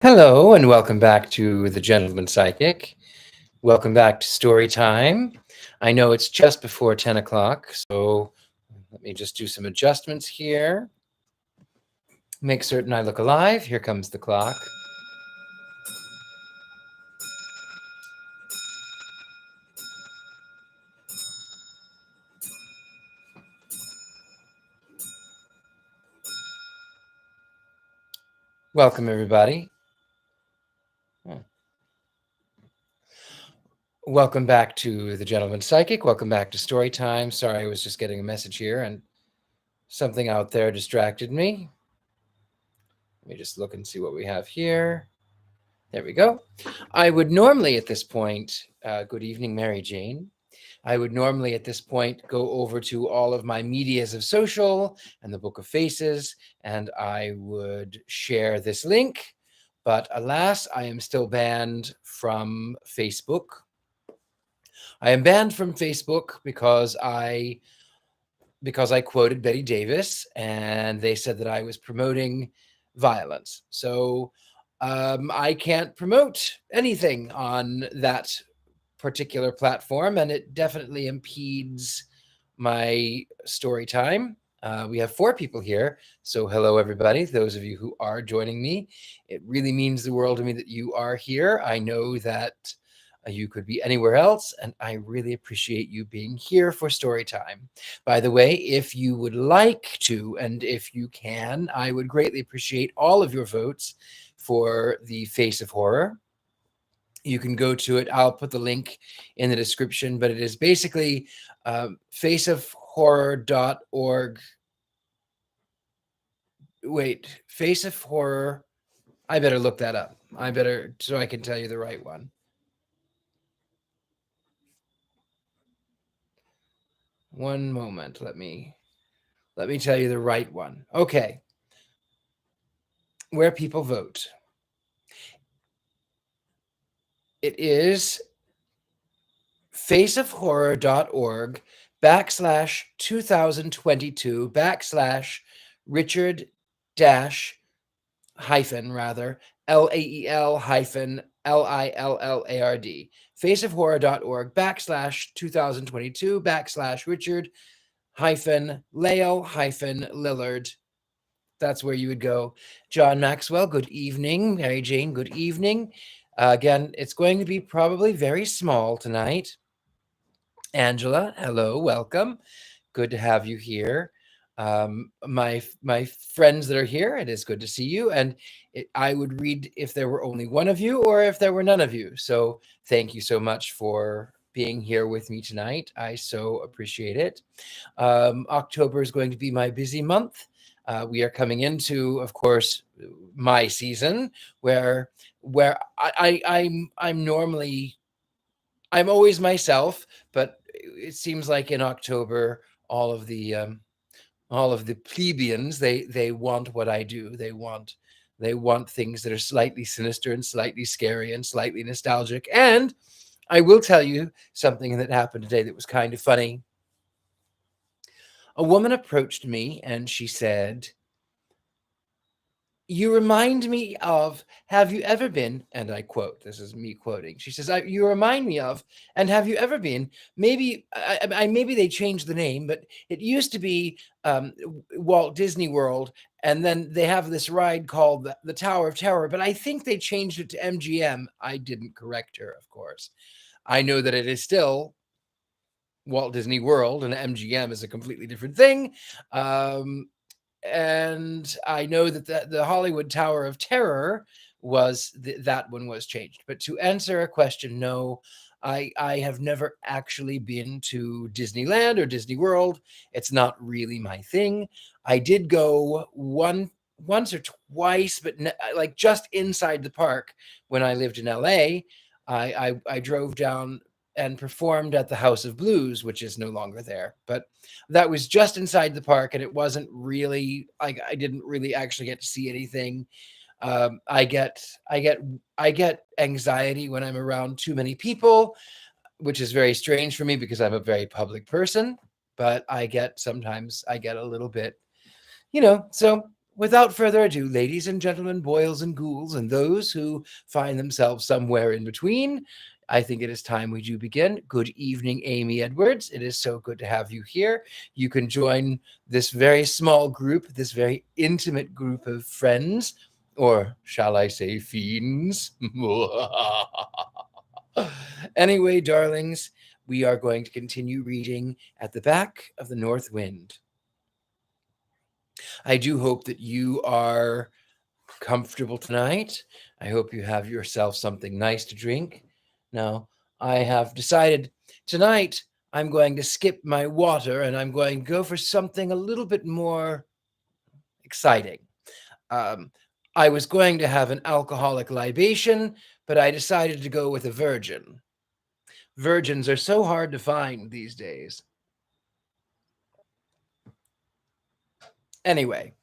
Hello, and welcome back to The Gentleman Psychic. Welcome back to Story Time. I know it's just before 10 o'clock, so let me just do some adjustments here. Make certain I look alive. Here comes the clock. Welcome, everybody. Welcome back to The Gentleman Psychic. Welcome back to Story Time. Sorry, I was just getting a message here and something out there distracted me. Let me just look and see what we have here. There we go. I would normally at this point, good evening, Mary Jane. I would normally at this point go over to all of my medias of social and the Book of Faces, and I would share this link. But alas, I am still banned from Facebook. I am banned from Facebook because I quoted Betty Davis, and they said that I was promoting violence. So I can't promote anything on that particular platform, and it definitely impedes my story time. We have 4 people here, so hello everybody. Those of you who are joining me, it really means the world to me that you are here. I know that you could be anywhere else, and I really appreciate you being here for story time. By the way, if you would like to, and if you can, I would greatly appreciate all of your votes for the Face of Horror. You can go to it. I'll put the link in the description, but it is basically faceofhorror.org. Wait, Face of Horror. I better look that up. So I can tell you the right one. One moment. Let me tell you the right one. Okay. Where people vote. It is faceofhorror.org /2022 /Richard dash hyphen rather LAEL hyphen LILLARD. Faceofhorror.org /2022 /Richard hyphen Lale hyphen Lillard. That's where you would go. John Maxwell, good evening. Mary Jane, good evening. Again, it's going to be probably very small tonight. Angela, hello, welcome. Good to have you here. My friends that are here, it is good to see you. And I would read if there were only one of you or if there were none of you. So thank you so much for being here with me tonight. I so appreciate it. October is going to be my busy month. We are coming into, of course, my season where I'm always myself, but it seems like in October all of the plebeians they want what I do. They want things that are slightly sinister and slightly scary and slightly nostalgic. And I will tell you something that happened today that was kind of funny. A woman approached me and she said, "You remind me of, have you ever been," and I quote, this is me quoting. She says, "You remind me of, and have you ever been, maybe, maybe they changed the name, but it used to be Walt Disney World, and then they have this ride called the Tower of Terror, but I think they changed it to MGM. I didn't correct her, of course. I know that it is still Walt Disney World, and MGM is a completely different thing. And I know that the Hollywood Tower of Terror was that one was changed. But to answer a question, no, I have never actually been to Disneyland or Disney World. It's not really my thing. I did go once or twice, but like just inside the park when I lived in LA. I drove down and performed at the House of Blues, which is no longer there. But that was just inside the park, and it wasn't really, I didn't really actually get to see anything. I get anxiety when I'm around too many people, which is very strange for me because I'm a very public person. But sometimes I get a little bit, so Without further ado, ladies and gentlemen, boils and ghouls, and those who find themselves somewhere in between, I think it is time we do begin. Good evening, Amy Edwards. It is so good to have you here. You can join this very small group, this very intimate group of friends, or shall I say fiends? Anyway, darlings, we are going to continue reading At the Back of the North Wind. I do hope that you are comfortable tonight. I hope you have yourself something nice to drink. Now, I have decided tonight I'm going to skip my water and I'm going to go for something a little bit more exciting. Um, I was going to have an alcoholic libation, but I decided to go with a virgin. Virgins are so hard to find these days. Anyway,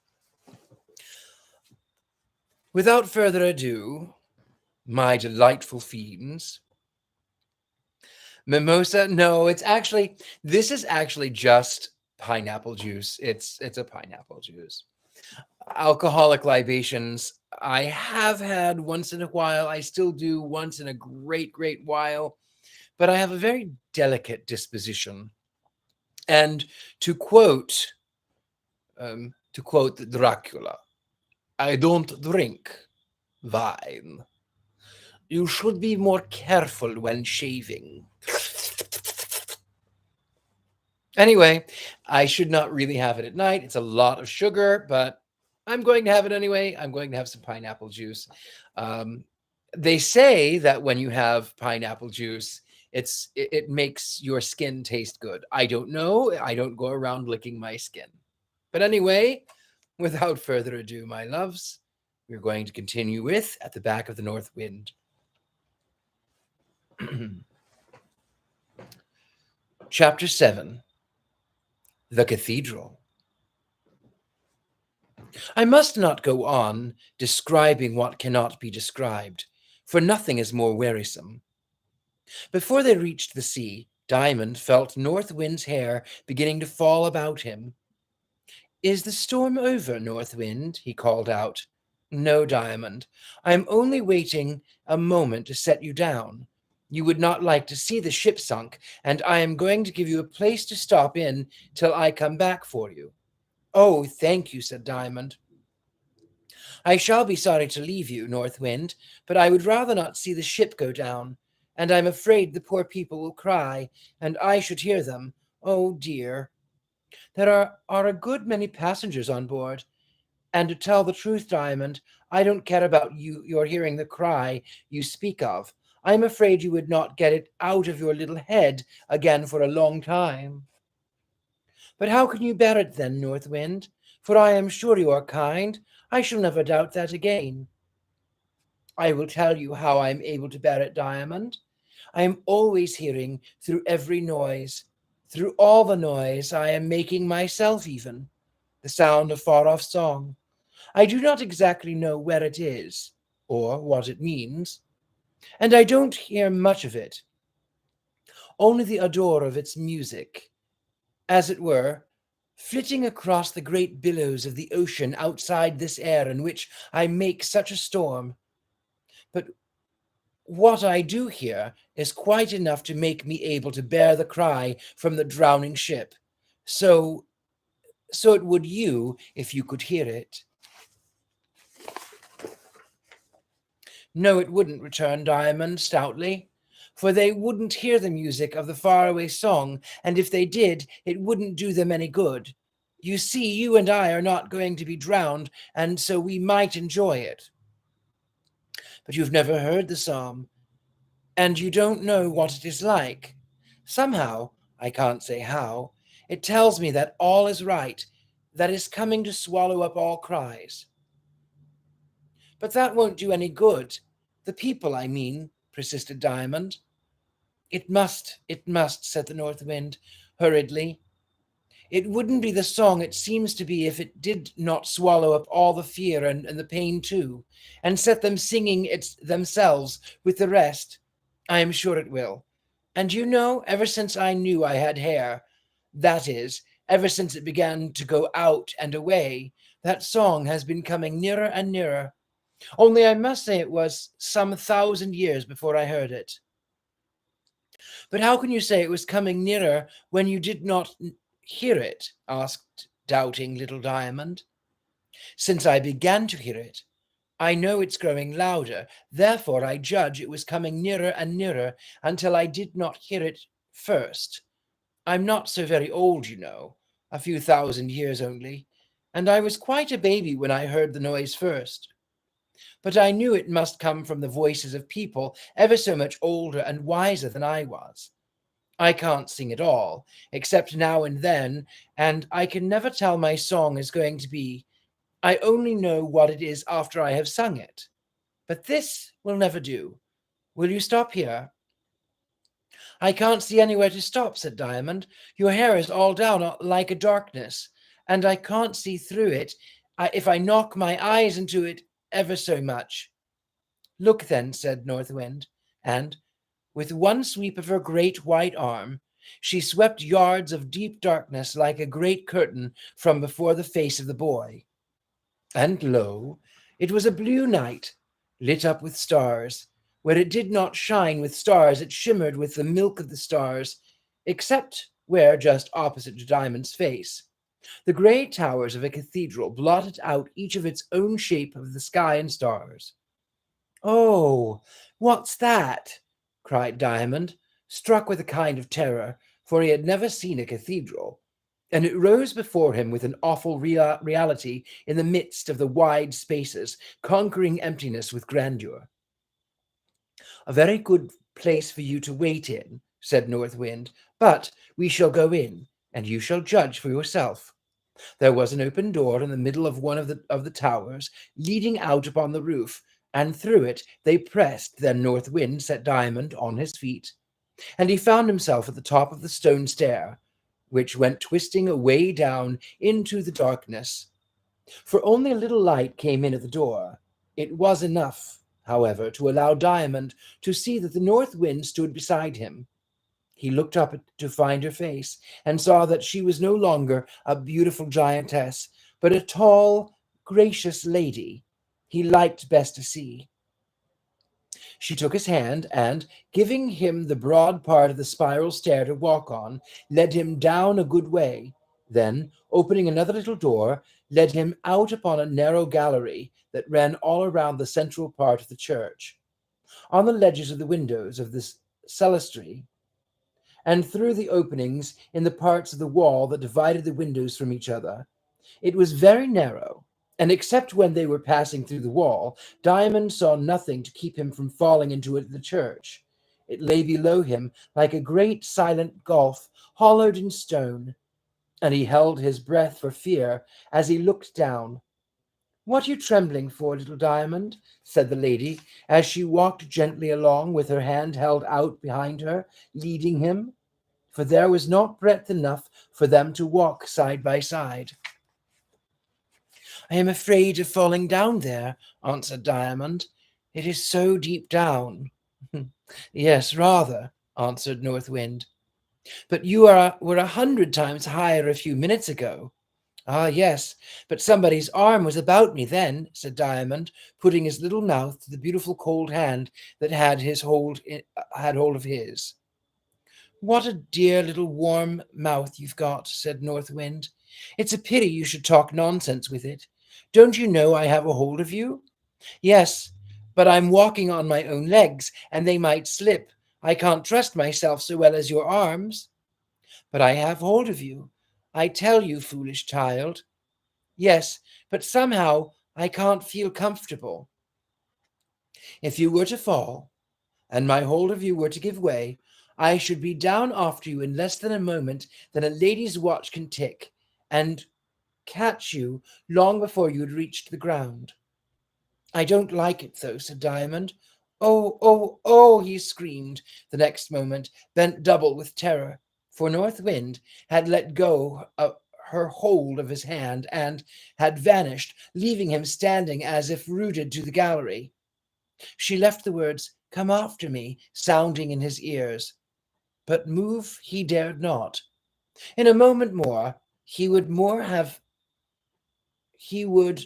without further ado, my delightful fiends. Mimosa? No, this is actually just pineapple juice. It's a pineapple juice. Alcoholic libations, I have had once in a while. I still do once in a great, great while, but I have a very delicate disposition. And to quote, Dracula, I don't drink wine. You should be more careful when shaving. Anyway, I should not really have it at night. It's a lot of sugar, but I'm going to have it anyway. I'm going to have some pineapple juice. They say that when you have pineapple juice, it makes your skin taste good. I don't know. I don't go around licking my skin. But anyway, without further ado, my loves, we're going to continue with At the Back of the North Wind. Chapter 7. The Cathedral. I must not go on describing what cannot be described, for nothing is more wearisome. Before they reached the sea, Diamond felt North Wind's hair beginning to fall about him. "Is the storm over, North Wind?" he called out. "No, Diamond. I am only waiting a moment to set you down. You would not like to see the ship sunk, and I am going to give you a place to stop in till I come back for you." "Oh, thank you," said Diamond. "I shall be sorry to leave you, North Wind, but I would rather not see the ship go down, and I'm afraid the poor people will cry, and I should hear them. Oh, dear. There are a good many passengers on board, and to tell the truth, Diamond, I don't care about your hearing the cry you speak of. I am afraid you would not get it out of your little head again for a long time." "But how can you bear it then, North Wind? For I am sure you are kind. I shall never doubt that again." "I will tell you how I am able to bear it, Diamond. I am always hearing through every noise, through all the noise I am making myself even, the sound of far-off song. I do not exactly know where it is, or what it means, and I don't hear much of it, only the odor of its music, as it were, flitting across the great billows of the ocean outside this air in which I make such a storm. But what I do hear is quite enough to make me able to bear the cry from the drowning ship. So it would you if you could hear it." "No, it wouldn't," returned Diamond stoutly, "for they wouldn't hear the music of the faraway song, and if they did, it wouldn't do them any good. You see, you and I are not going to be drowned, and so we might enjoy it." "But you've never heard the psalm, and you don't know what it is like. Somehow, I can't say how, it tells me that all is right, that is coming to swallow up all cries." "But that won't do any good. The people, I mean," persisted Diamond. It must," said the North Wind hurriedly. "It wouldn't be the song it seems to be if it did not swallow up all the fear and the pain too, and set them singing it themselves with the rest. I am sure it will. And you know, ever since I knew I had hair, that is, ever since it began to go out and away, That song has been coming nearer and nearer. Only I must say it was some 1,000 years before I heard it. But how can you say it was coming nearer when you did not hear it? Asked doubting little Diamond. Since I began to hear it, I know it's growing louder. Therefore, I judge it was coming nearer and nearer until I did not hear it first. I'm not so very old, you know, a few 1,000 years only, and I was quite a baby when I heard the noise first. But I knew it must come from the voices of people ever so much older and wiser than I was. I can't sing at all, except now and then, and I can never tell my song is going to be. I only know what it is after I have sung it. But this will never do. Will you stop here? I can't see anywhere to stop, said Diamond. Your hair is all down like a darkness, and I can't see through it if I knock my eyes into it ever so much. Look then, said North Wind, and, with one sweep of her great white arm, she swept yards of deep darkness like a great curtain from before the face of the boy. And lo, it was a blue night, lit up with stars. Where it did not shine with stars, it shimmered with the milk of the stars, except where, just opposite to Diamond's face, the grey towers of a cathedral blotted out each of its own shape of the sky and stars. "Oh, what's that?" cried Diamond, struck with a kind of terror, for he had never seen a cathedral, and it rose before him with an awful reality in the midst of the wide spaces, conquering emptiness with grandeur. "A very good place for you to wait in," said North Wind, "but we shall go in, and you shall judge for yourself." There was an open door in the middle of one of the towers, leading out upon the roof, and through it they pressed. Then North Wind set Diamond on his feet, and he found himself at the top of the stone stair, which went twisting away down into the darkness. For only a little light came in at the door. It was enough, however, to allow Diamond to see that the North Wind stood beside him. He looked up to find her face, and saw that she was no longer a beautiful giantess, but a tall, gracious lady he liked best to see. She took his hand, and, giving him the broad part of the spiral stair to walk on, led him down a good way. Then, opening another little door, led him out upon a narrow gallery that ran all around the central part of the church. On the ledges of the windows of this clerestory, and through the openings in the parts of the wall that divided the windows from each other. It was very narrow, and except when they were passing through the wall, Diamond saw nothing to keep him from falling into the church. It lay below him like a great silent gulf, hollowed in stone, and he held his breath for fear as he looked down. "What are you trembling for, little Diamond?" said the lady, as she walked gently along with her hand held out behind her, leading him, for there was not breadth enough for them to walk side by side. "I am afraid of falling down there," answered Diamond. "It is so deep down." "Yes, rather," answered North Wind. "But you were 100 times higher a few minutes ago." "Ah, yes, but somebody's arm was about me then," said Diamond, putting his little mouth to the beautiful cold hand that had hold of his. "What a dear little warm mouth you've got," said North Wind. "It's a pity you should talk nonsense with it. Don't you know I have a hold of you?" "Yes, but I'm walking on my own legs, and they might slip. I can't trust myself so well as your arms." "But I have hold of you. I tell you, foolish child." "Yes, but somehow I can't feel comfortable." "If you were to fall, and my hold of you were to give way, I should be down after you in less than a moment than a lady's watch can tick, and catch you long before you'd reached the ground." "I don't like it, though," said Diamond. "Oh, oh, oh!" he screamed the next moment, bent double with terror, for North Wind had let go her hold of his hand and had vanished, leaving him standing as if rooted to the gallery. She left the words, "Come after me," sounding in his ears, but move he dared not. In a moment more, he would he would,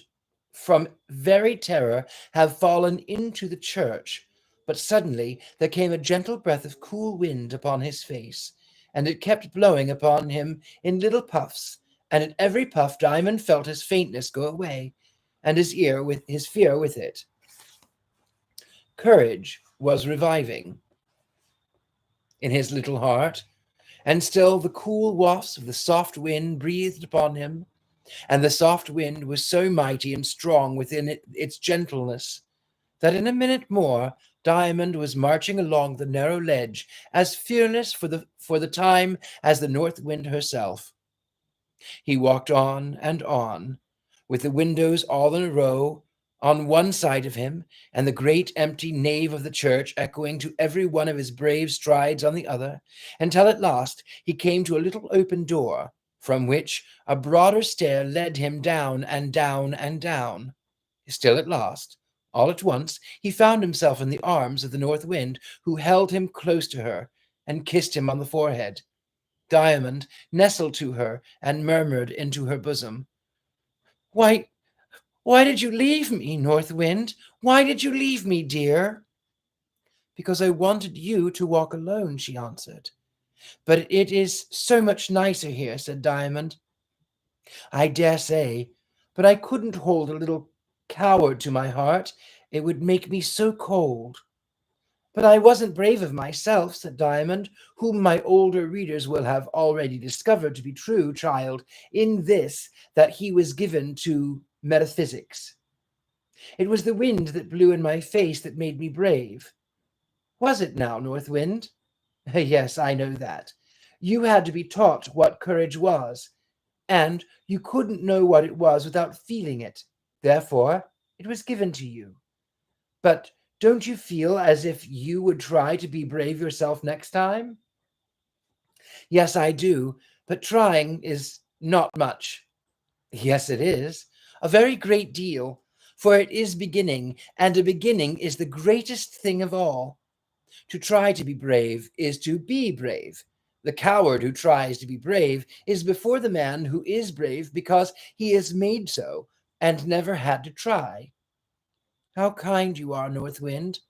from very terror, have fallen into the church. But suddenly there came a gentle breath of cool wind upon his face, and it kept blowing upon him in little puffs, and at every puff Diamond felt his faintness go away, and his fear with it. Courage was reviving in his little heart, and still the cool wafts of the soft wind breathed upon him, and the soft wind was so mighty and strong within its gentleness that in a minute more Diamond was marching along the narrow ledge, as fearless for the time as the North Wind herself. He walked on, with the windows all in a row on one side of him, and the great empty nave of the church echoing to every one of his brave strides on the other, until at last he came to a little open door, from which a broader stair led him down and down and down. Still at last, all at once, he found himself in the arms of the North Wind, who held him close to her and kissed him on the forehead. Diamond nestled to her and murmured into her bosom, Why did you leave me, North Wind? Why did you leave me, dear?" "Because I wanted you to walk alone," she answered. "But it is so much nicer here," said Diamond. "I dare say, but I couldn't hold a little coward to my heart. It would make me so cold." "But I wasn't brave of myself," said Diamond, whom my older readers will have already discovered to be true, child, in this, that he was given to metaphysics. "It was the wind that blew in my face that made me brave." "Was it now, North Wind?" "Yes, I know that. You had to be taught what courage was, and you couldn't know what it was without feeling it. Therefore, it was given to you. But don't you feel as if you would try to be brave yourself next time?" "Yes, I do, but trying is not much." "Yes, it is. A very great deal, for it is beginning, and a beginning is the greatest thing of all. To try to be brave is to be brave. The coward who tries to be brave is before the man who is brave because he is made so and never had to try." "How kind you are, North Wind."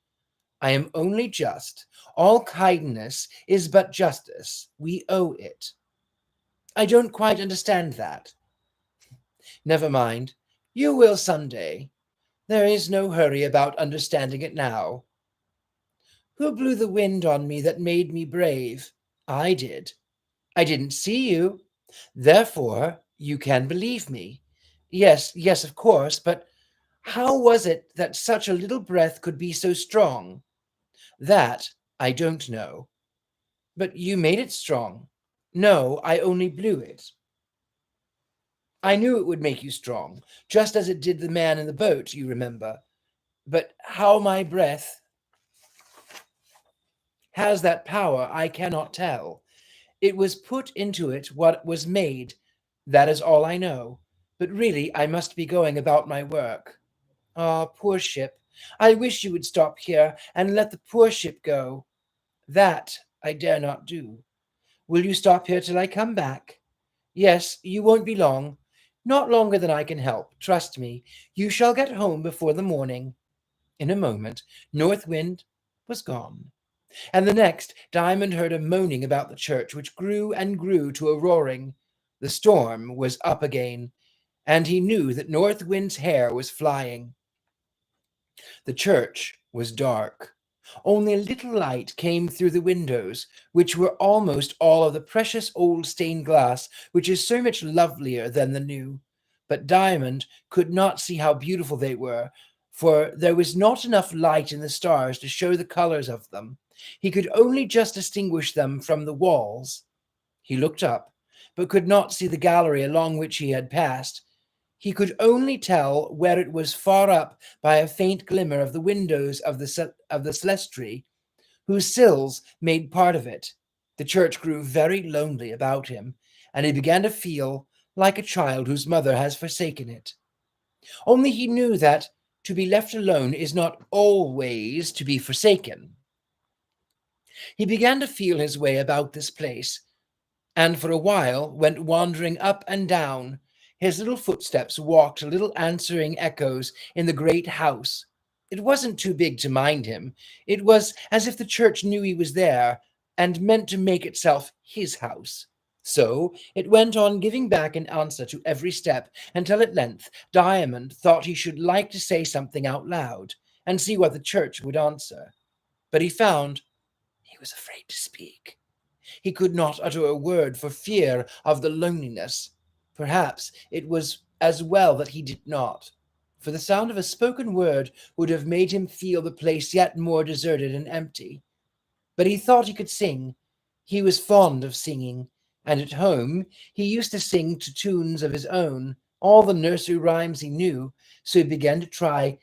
"I am only just. All kindness is but justice. We owe it." "I don't quite understand that." "Never mind. You will some day. There is no hurry about understanding it now." "Who blew the wind on me that made me brave?" "I did." "I didn't see you. Therefore, you can believe me." "Yes, yes, of course, but how was it that such a little breath could be so strong?" "That I don't know." "But you made it strong." "No, I only blew it." "I knew it would make you strong, just as it did the man in the boat, you remember. But how my breath has that power, I cannot tell. It was put into it what was made. That is all I know. But really I must be going about my work." "Ah, poor ship. I wish you would stop here and let the poor ship go." "That I dare not do." "Will you stop here till I come back?" "Yes, you won't be long. Not longer than I can help. Trust me, you shall get home before the morning." In a moment, North Wind was gone, and the next, Diamond heard a moaning about the church, which grew and grew to a roaring. The storm was up again, and he knew that North Wind's hair was flying. The church was dark. Only a little light came through the windows, which were almost all of the precious old stained glass, which is so much lovelier than the new. But Diamond could not see how beautiful they were, for there was not enough light in the stars to show the colors of them. He could only just distinguish them from the walls. He looked up, but could not see the gallery along which he had passed. He could only tell where it was far up by a faint glimmer of the windows of the celestry, whose sills made part of it. The church grew very lonely about him, and he began to feel like a child whose mother has forsaken it. Only he knew that to be left alone is not always to be forsaken. He began to feel his way about this place, and for a while went wandering up and down. his little footsteps walked little answering echoes in the great house. It wasn't too big to mind him. It was as if the church knew he was there and meant to make itself his house. So it went on giving back an answer to every step until at length Diamond thought he should like to say something out loud and see what the church would answer. But he found he was afraid to speak. He could not utter a word for fear of the loneliness. Perhaps it was as well that he did not, for the sound of a spoken word would have made him feel the place yet more deserted and empty. But he thought he could sing. He was fond of singing, and at home he used to sing to tunes of his own, all the nursery rhymes he knew, so he began to try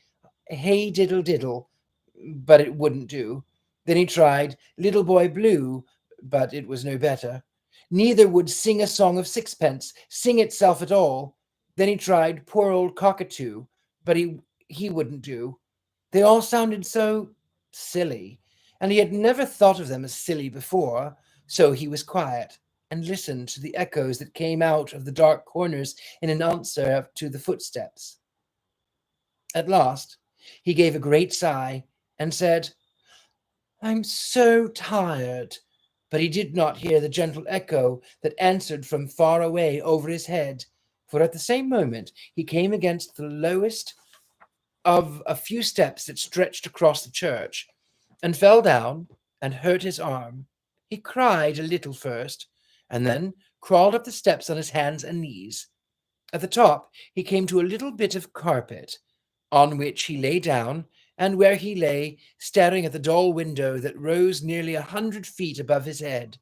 Hey Diddle Diddle, but it wouldn't do. Then he tried Little Boy Blue, but it was no better. Neither would Sing a Song of Sixpence sing itself at all. Then he tried Poor Old Cockatoo, but he wouldn't do. They all sounded so silly, and he had never thought of them as silly before, so he was quiet and listened to the echoes that came out of the dark corners in an answer to the footsteps. At last, he gave a great sigh and said, I'm so tired. But he did not hear the gentle echo that answered from far away over his head, for at the same moment he came against the lowest of a few steps that stretched across the church, and fell down and hurt his arm. He cried a little first, and then crawled up the steps on his hands and knees. At the top he came to a little bit of carpet, on which he lay down, and where he lay staring at the dull window that rose nearly 100 feet above his head.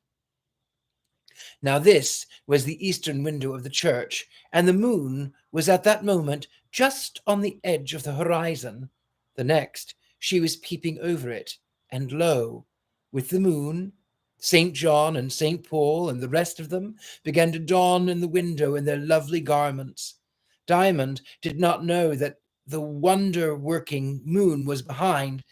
Now this was the eastern window of the church, and the moon was at that moment just on the edge of the horizon. The next, she was peeping over it, and lo, with the moon, St. John and St. Paul and the rest of them began to dawn in the window in their lovely garments. Diamond did not know that the wonder-working moon was behind,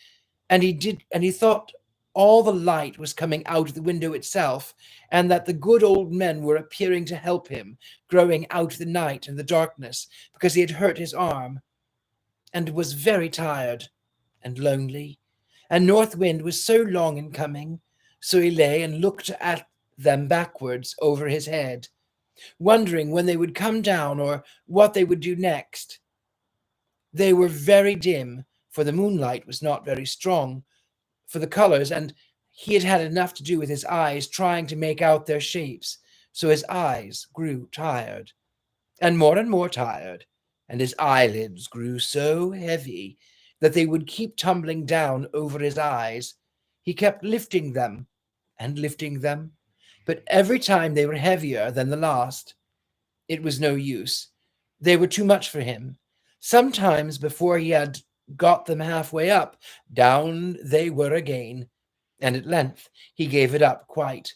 and he thought all the light was coming out of the window itself, and that the good old men were appearing to help him, growing out of the night and the darkness, because he had hurt his arm, and was very tired and lonely, and North Wind was so long in coming, so he lay and looked at them backwards over his head, wondering when they would come down or what they would do next. They were very dim, for the moonlight was not very strong for the colors, and he had had enough to do with his eyes trying to make out their shapes, so his eyes grew tired, and more tired, and his eyelids grew so heavy that they would keep tumbling down over his eyes. He kept lifting them and lifting them, but every time they were heavier than the last. It was no use. They were too much for him. Sometimes, before he had got them halfway up, down they were again, and at length he gave it up quite.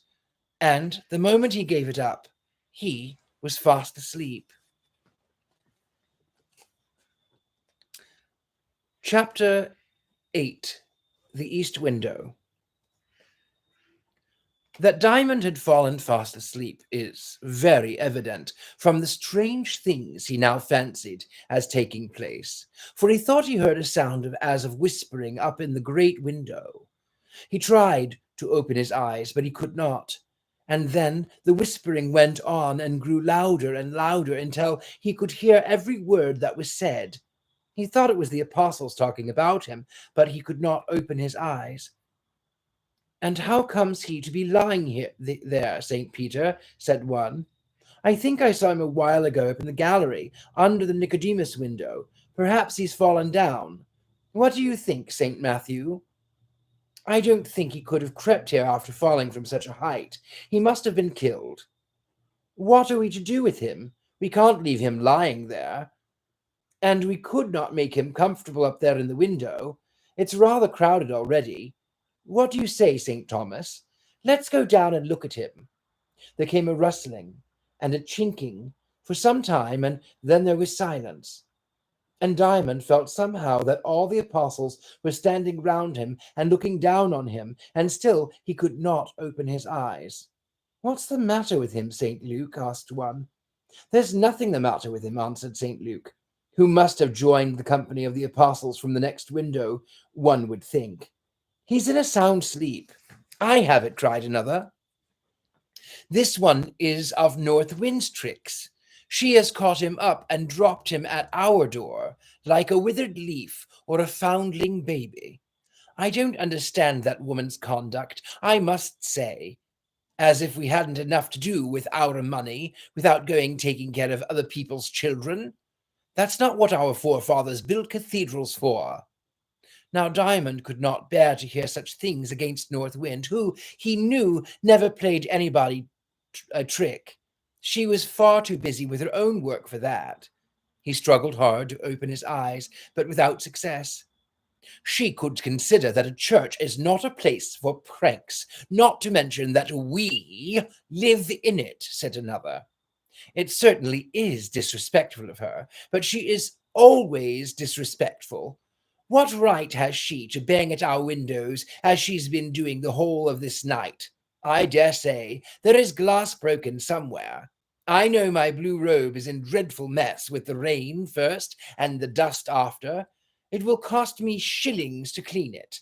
And the moment he gave it up, he was fast asleep. Chapter 8. The East Window. That Diamond had fallen fast asleep is very evident from the strange things he now fancied as taking place, for he thought he heard a sound as of whispering up in the great window. He tried to open his eyes, but he could not, and then the whispering went on and grew louder and louder until he could hear every word that was said. He thought it was the apostles talking about him, but he could not open his eyes. And how comes he to be lying there, St. Peter? Said one. I think I saw him a while ago up in the gallery, under the Nicodemus window. Perhaps he's fallen down. What do you think, St. Matthew? I don't think he could have crept here after falling from such a height. He must have been killed. What are we to do with him? We can't leave him lying there. And we could not make him comfortable up there in the window. It's rather crowded already. What do you say, St. Thomas? Let's go down and look at him. There came a rustling and a chinking for some time, and then there was silence. And Diamond felt somehow that all the apostles were standing round him and looking down on him, and still he could not open his eyes. What's the matter with him, St. Luke? Asked one. "There's nothing the matter with him," answered St. Luke, "who must have joined the company of the apostles from the next window, one would think. He's in a sound sleep." "I have it," cried another. "This one is of North Wind's tricks. She has caught him up and dropped him at our door, like a withered leaf or a foundling baby. I don't understand that woman's conduct, I must say. As if we hadn't enough to do with our money without going taking care of other people's children. That's not what our forefathers built cathedrals for." Now Diamond could not bear to hear such things against North Wind, who, he knew, never played anybody a trick. She was far too busy with her own work for that. He struggled hard to open his eyes, but without success. "She could consider that a church is not a place for pranks, not to mention that we live in it," said another. "It certainly is disrespectful of her, but she is always disrespectful. What right has she to bang at our windows as she's been doing the whole of this night? I dare say there is glass broken somewhere. I know my blue robe is in dreadful mess with the rain first and the dust after. It will cost me shillings to clean it."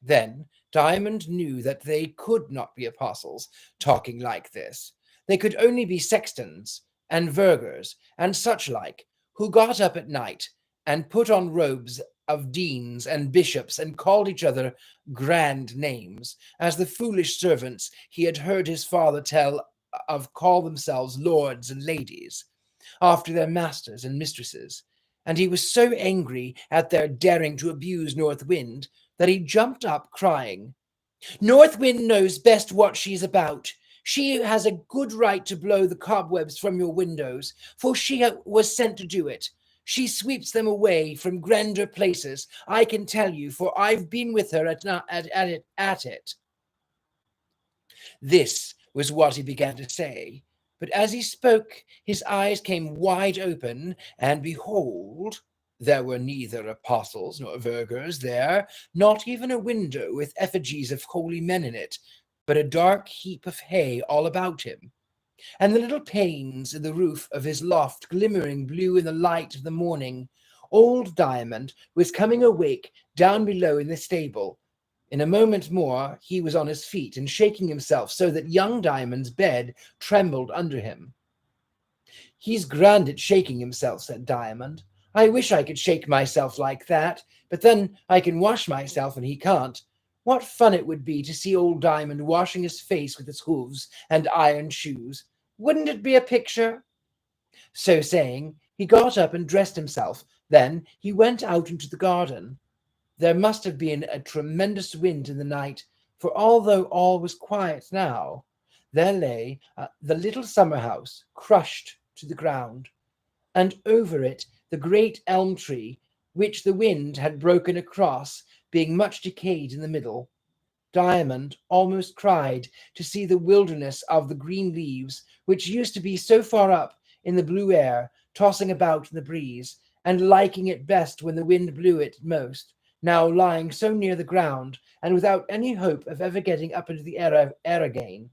Then Diamond knew that they could not be apostles talking like this. They could only be sextons and vergers and such like, who got up at night and put on robes of deans and bishops and called each other grand names, as the foolish servants he had heard his father tell of call themselves lords and ladies, after their masters and mistresses. And he was so angry at their daring to abuse North Wind that he jumped up crying, "North Wind knows best what she's about. She has a good right to blow the cobwebs from your windows, for she was sent to do it. She sweeps them away from grander places, I can tell you, for I've been with her at it." This was what he began to say, but as he spoke, his eyes came wide open, and behold, there were neither apostles nor vergers there, not even a window with effigies of holy men in it, but a dark heap of hay all about him, and the little panes in the roof of his loft glimmering blue in the light of the morning. Old Diamond was coming awake down below in the stable. In a moment more he was on his feet and shaking himself so that young Diamond's bed trembled under him. "He's grand at shaking himself," said Diamond. "I wish I could shake myself like that, but then I can wash myself and he can't. What fun it would be to see old Diamond washing his face with his hooves and iron shoes. Wouldn't it be a picture?" So saying, he got up and dressed himself. Then he went out into the garden. There must have been a tremendous wind in the night, for although all was quiet now, there lay the little summer house crushed to the ground, and over it the great elm tree, which the wind had broken across, being much decayed in the middle. Diamond almost cried to see the wilderness of the green leaves, which used to be so far up in the blue air, tossing about in the breeze, and liking it best when the wind blew it most, now lying so near the ground, and without any hope of ever getting up into the air again.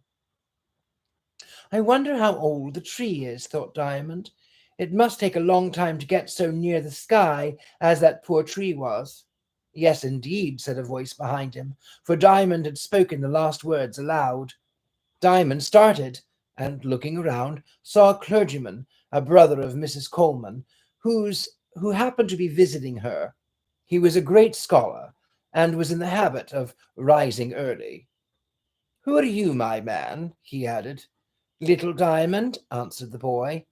"I wonder how old the tree is," thought Diamond. "It must take a long time to get so near the sky as that poor tree was." "Yes, indeed," said a voice behind him, for Diamond had spoken the last words aloud. Diamond started, and, looking around, saw a clergyman, a brother of Mrs. Coleman, who happened to be visiting her. He was a great scholar, and was in the habit of rising early. "Who are you, my man?" he added. "Little Diamond," answered the boy.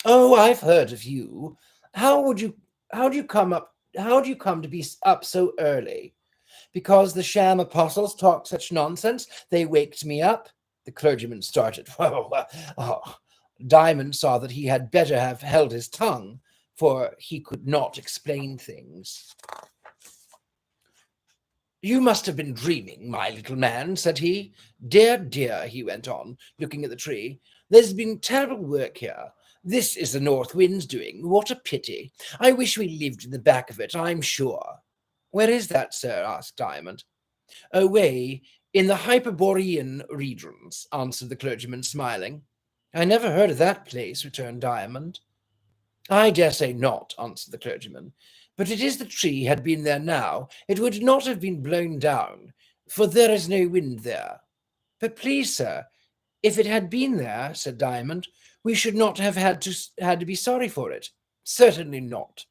"Oh, I've heard of you. How do you come to be up so early?" "Because the sham apostles talked such nonsense, they waked me up." The clergyman started. Diamond saw that he had better have held his tongue, for he could not explain things. "You must have been dreaming, my little man," said he. "Dear, dear," he went on, looking at the tree, "there's been terrible work here. This is the north wind's doing. What a pity. I wish we lived in the back of it, I'm sure." "Where is that, sir?" asked Diamond. "Away in the Hyperborean regions," answered the clergyman, smiling. I never heard of that place, returned Diamond. I dare say not, answered the clergyman. But it is the tree had been there now, it would not have been blown down, for there is no wind there. But please, sir, if it had been there, said Diamond, we should not have had to be sorry for it. Certainly not.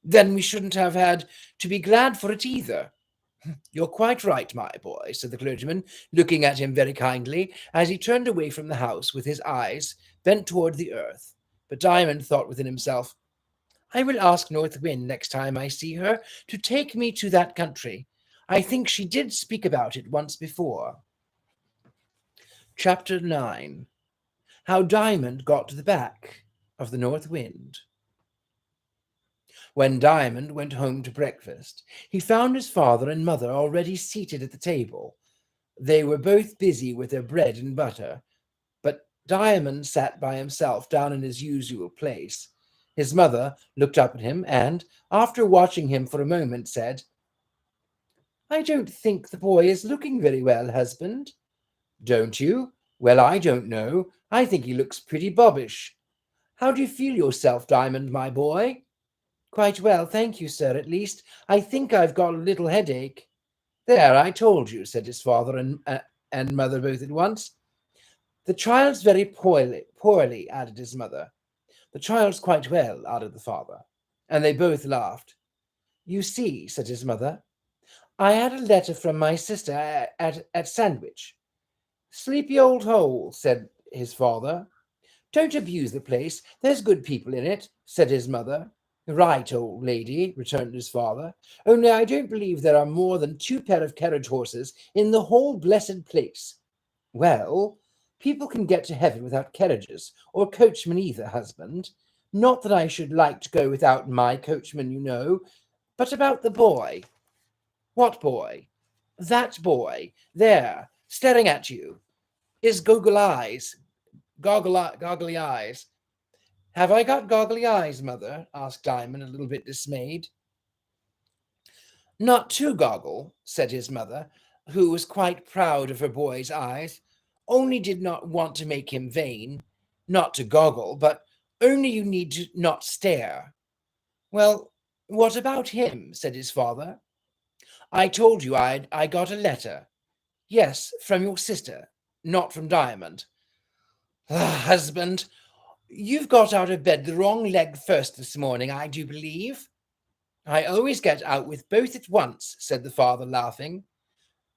Then we shouldn't have had to be glad for it either. You're quite right, my boy, said the clergyman, looking at him very kindly as he turned away from the house with his eyes bent toward the earth. But Diamond thought within himself, I will ask North Wind next time I see her to take me to that country. I think she did speak about it once before. Chapter 9. How Diamond got to the back of the North Wind. When Diamond went home to breakfast, he found his father and mother already seated at the table. They were both busy with their bread and butter, but Diamond sat by himself down in his usual place. His mother looked up at him and, after watching him for a moment, said, I don't think the boy is looking very well, husband. Don't you? Well, I don't know. I think he looks pretty bobbish. How do you feel yourself, Diamond, my boy? Quite well, thank you, sir. At least I think I've got a little headache. There, I told you, said his father and mother both at once. The child's very poorly, added his mother. The child's quite well, added the father. And they both laughed. You see, said his mother, I had a letter from my sister at Sandwich. Sleepy old hole, said his father. Don't abuse the place. There's good people in it, said his mother. Right, old lady, returned his father. Only I don't believe there are more than 2 pair of carriage horses in the whole blessed place. Well, people can get to heaven without carriages, or coachmen either, husband. Not that I should like to go without my coachman, you know, but about the boy. What boy? That boy, there, staring at you. His goggly eyes. Goggly eyes. Have I got goggly eyes, mother? Asked Diamond, a little bit dismayed. Not too goggle, said his mother, who was quite proud of her boy's eyes, only did not want to make him vain. Not to goggle, but only you need to not stare. Well, what about him? Said his father. I told you I got a letter. Yes, from your sister, not from Diamond. Husband, you've got out of bed the wrong leg first this morning, I do believe. I always get out with both at once, said the father, laughing.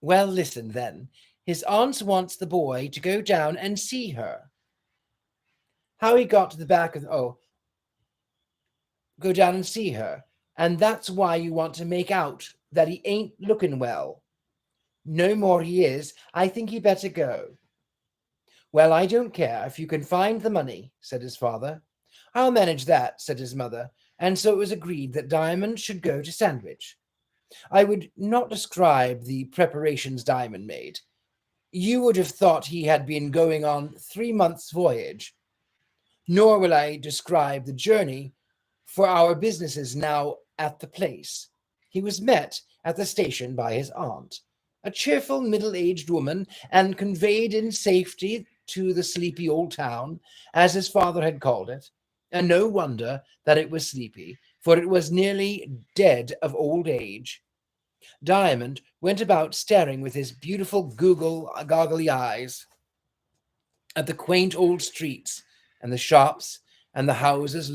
Well, listen then. His aunt wants the boy to go down and see her. How he got to the back of go down and see her, and that's why you want to make out that he ain't looking well. No more he is. I think he better go. Well, I don't care if you can find the money, said his father. I'll manage that, said his mother, and so it was agreed that Diamond should go to Sandwich. I would not describe the preparations Diamond made. You would have thought he had been going on 3 months' voyage. Nor will I describe the journey, for our business is now at the place. He was met at the station by his aunt, a cheerful middle-aged woman, and conveyed in safety to the sleepy old town, as his father had called it, and no wonder that it was sleepy, for it was nearly dead of old age. Diamond went about staring with his beautiful goggly eyes at the quaint old streets and the shops and the houses.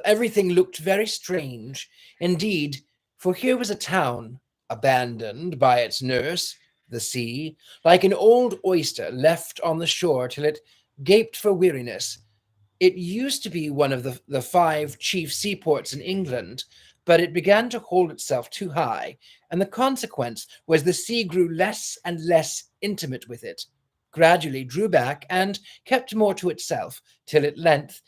Everything looked very strange indeed, for here was a town abandoned by its nurse, the sea, like an old oyster left on the shore till it gaped for weariness. It used to be one of the 5 chief seaports in England, but it began to hold itself too high, and the consequence was the sea grew less and less intimate with it, gradually drew back and kept more to itself, till at length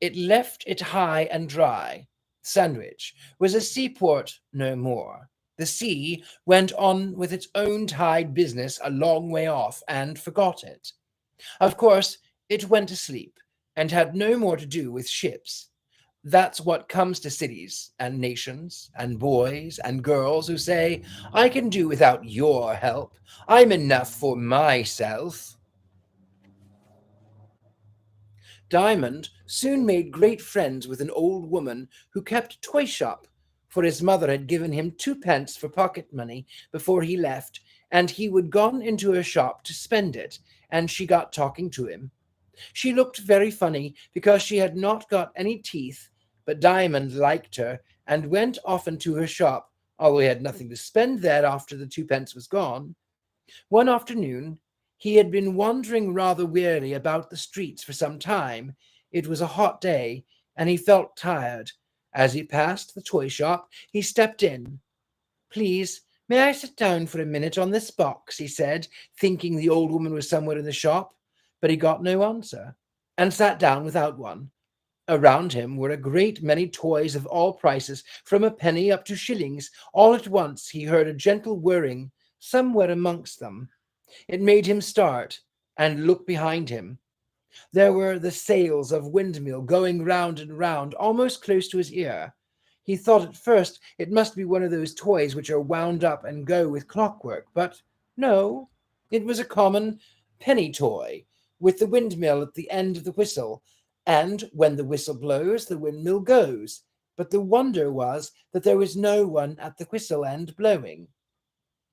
it left it high and dry. Sandwich was a seaport no more. The sea went on with its own tide business a long way off and forgot it. Of course, it went to sleep and had no more to do with ships. That's what comes to cities and nations and boys and girls who say, I can do without your help. I'm enough for myself. Diamond soon made great friends with an old woman who kept a toy shop, for his mother had given him 2 pence for pocket money before he left, and he would gone into her shop to spend it, and she got talking to him. She looked very funny because she had not got any teeth, but Diamond liked her and went often to her shop, although he had nothing to spend there after the 2 pence was gone. One afternoon, he had been wandering rather wearily about the streets for some time. It was a hot day, and he felt tired. As he passed the toy shop, he stepped in. "Please, may I sit down for a minute on this box?" he said, thinking the old woman was somewhere in the shop. But he got no answer, and sat down without one. Around him were a great many toys of all prices, from a penny up to shillings. All at once he heard a gentle whirring somewhere amongst them. It made him start and look behind him. There were the sails of windmill going round and round, almost close to his ear. He thought at first it must be one of those toys which are wound up and go with clockwork, but no, it was a common penny toy, with the windmill at the end of the whistle, and when the whistle blows, the windmill goes. But the wonder was that there was no one at the whistle end blowing.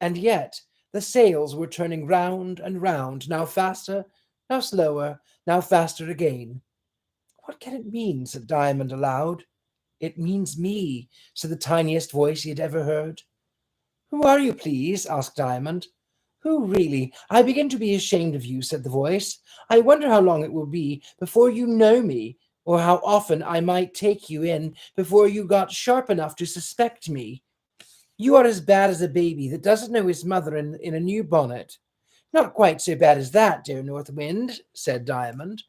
And yet the sails were turning round and round, now faster, now slower, now faster again. "What can it mean?" said Diamond aloud. "It means me," said the tiniest voice he had ever heard. "Who are you, please?" asked Diamond. "Who, really? I begin to be ashamed of you," said the voice. "I wonder how long it will be before you know me, or how often I might take you in before you got sharp enough to suspect me. You are as bad as a baby that doesn't know his mother in a new bonnet." "Not quite so bad as that, dear North Wind," said Diamond,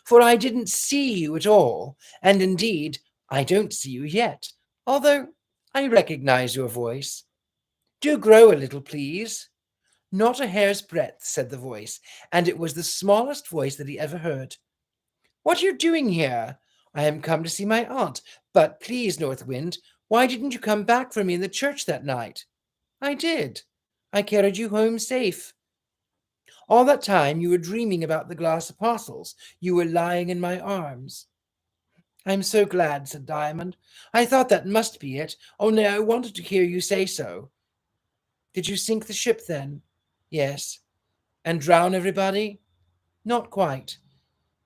"for I didn't see you at all, and indeed I don't see you yet, although I recognize your voice. Do grow a little, please." "Not a hair's breadth," said the voice, and it was the smallest voice that he ever heard. "What are you doing here?" "I am come to see my aunt. But please, North Wind, why didn't you come back for me in the church that night?" "I did. I carried you home safe." "All that time you were dreaming about the glass apostles. You were lying in my arms." "I'm so glad," said Diamond. "I thought that must be it, only I wanted to hear you say so." "Did you sink the ship then?" "Yes." "And drown everybody?" "Not quite.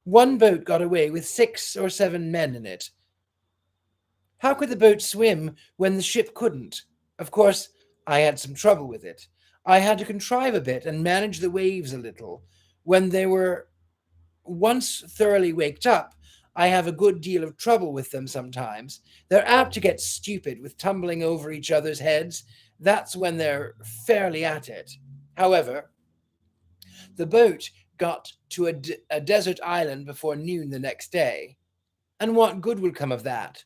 One boat got away with 6 or 7 men in it." "How could the boat swim when the ship couldn't?" "Of course, I had some trouble with it. I had to contrive a bit and manage the waves a little. When they were once thoroughly waked up, I have a good deal of trouble with them sometimes. They're apt to get stupid with tumbling over each other's heads. That's when they're fairly at it. However, the boat got to a desert island before noon the next day. And what good will come of that?"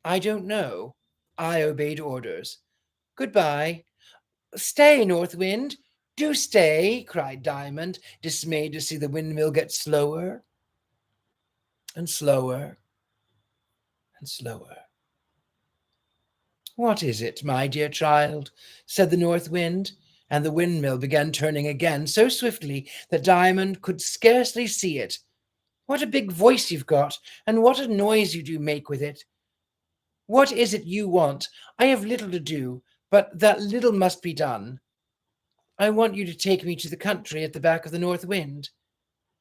"I don't know. I obeyed orders. Goodbye." "Stay, North Wind. Do stay," cried Diamond, dismayed to see the windmill get slower and slower and slower. "What is it, my dear child?" said the North Wind, and the windmill began turning again so swiftly that Diamond could scarcely see it. "What a big voice you've got, and what a noise you do make with it! What is it you want? I have little to do, but that little must be done." "I want you to take me to the country at the back of the North Wind."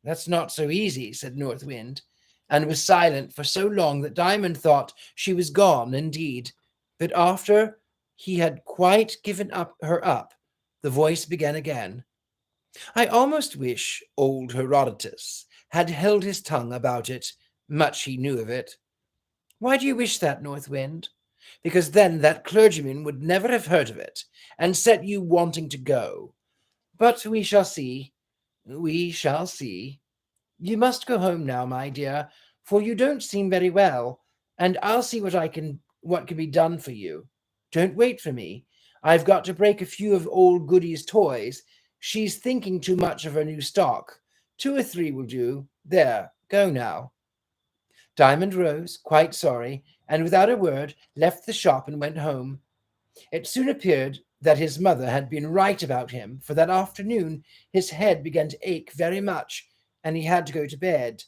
"That's not so easy," said North Wind, and was silent for so long that Diamond thought she was gone indeed. But after he had quite given her up, the voice began again. "I almost wish old Herodotus had held his tongue about it, much he knew of it." "Why do you wish that, North Wind?" "Because then that clergyman would never have heard of it, and set you wanting to go. But we shall see. We shall see. You must go home now, my dear, for you don't seem very well, and I'll see what can be done for you. Don't wait for me. I've got to break a few of old Goody's toys. She's thinking too much of her new stock. 2 or 3 will do. There, go now." Diamond rose, quite sorry, and without a word left the shop and went home. It soon appeared that his mother had been right about him, for that afternoon his head began to ache very much, and he had to go to bed.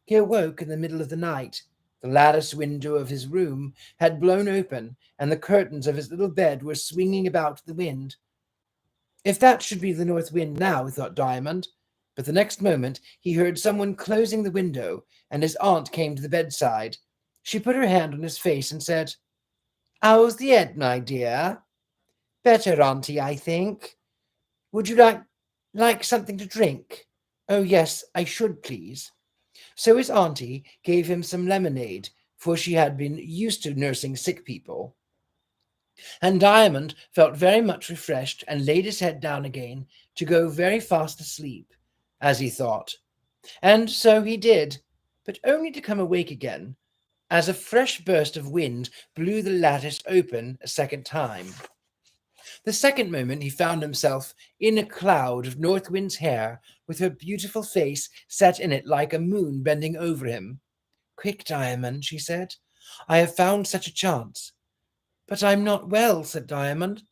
He awoke in the middle of the night. The lattice window of his room had blown open, and the curtains of his little bed were swinging about the wind. If that should be the north wind now, thought Diamond. But the next moment he heard someone closing the window, and his aunt came to the bedside. She put her hand on his face and said, "How's the head, my dear?" "Better, auntie, I think. Would you like something to drink?" "Oh, yes, I should, please." So his auntie gave him some lemonade, for she had been used to nursing sick people. And Diamond felt very much refreshed and laid his head down again to go very fast asleep, as he thought. And so he did, but only to come awake again, as a fresh burst of wind blew the lattice open a second time. The second moment he found himself in a cloud of North Wind's hair, with her beautiful face set in it like a moon bending over him. "Quick, Diamond," she said. "I have found such a chance." "But I'm not well," said Diamond.